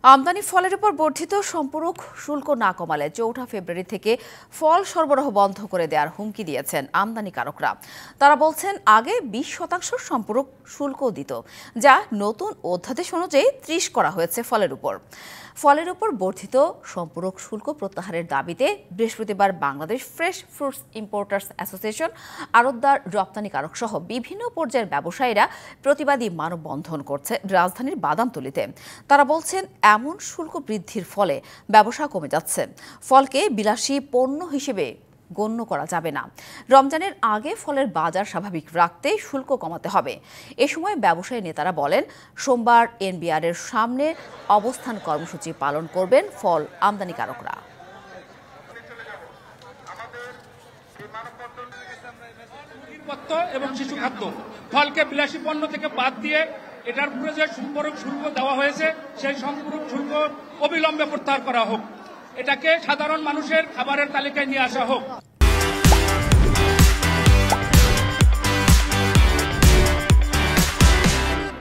আমদানি ফলের উপর বর্ধিত সম্পূরক শুল্ক না কমালে ৪ ফেব্রুয়ারি থেকে ফল সরবরাহ বন্ধ করে দেওয়ার হুমকি দিয়েছেন আমদানিকারকরা। তারা বলছেন আগে ২০% সম্পূরক শুল্ক দিত, যা নতুন অধ্যাদেশ অনুযায়ী ৩০ করা হয়েছে ফলের উপর বর্ধিত সম্পূরক শুল্ক প্রত্যাহারের দাবিতে বৃহস্পতিবার Bangladesh fresh fruits importers association, আড়তদার, রপ্তানিকারক সহ বিভিন্ন পর্যায়ের ব্যবসায়ীরা প্রতিবাদী মানববন্ধন করছে রাজধানীর বাদামতলীতে। তারা বলছেন এমন শুল্ক বৃদ্ধির ফলে ব্যবসা কমে যাচ্ছে, ফলকে বিলাসী পণ্য হিসেবে গণ্য করা যাবে না। রমজানের আগে ফলের বাজার স্বাভাবিক রাখতে শুল্ক কমাতে হবে। এ সময় ব্যবসায়ী নেতারা বলেন, সোমবার এনবিআর এর সামনে অবস্থান কর্মসূচি পালন করবেন ফল আমদানিকারকরা। এবং শিশু খাদ্য ফলকে বিলাসী পণ্য থেকে বাদ দিয়ে এটার উপরে যে সম্পূরক শুল্ক দেওয়া হয়েছে সেই সম্পূরক শুল্ক অবিলম্বে প্রত্যাহার করা হোক। এটাকে সাধারণ মানুষের খাবারের তালিকায় নিয়ে আসা হোক।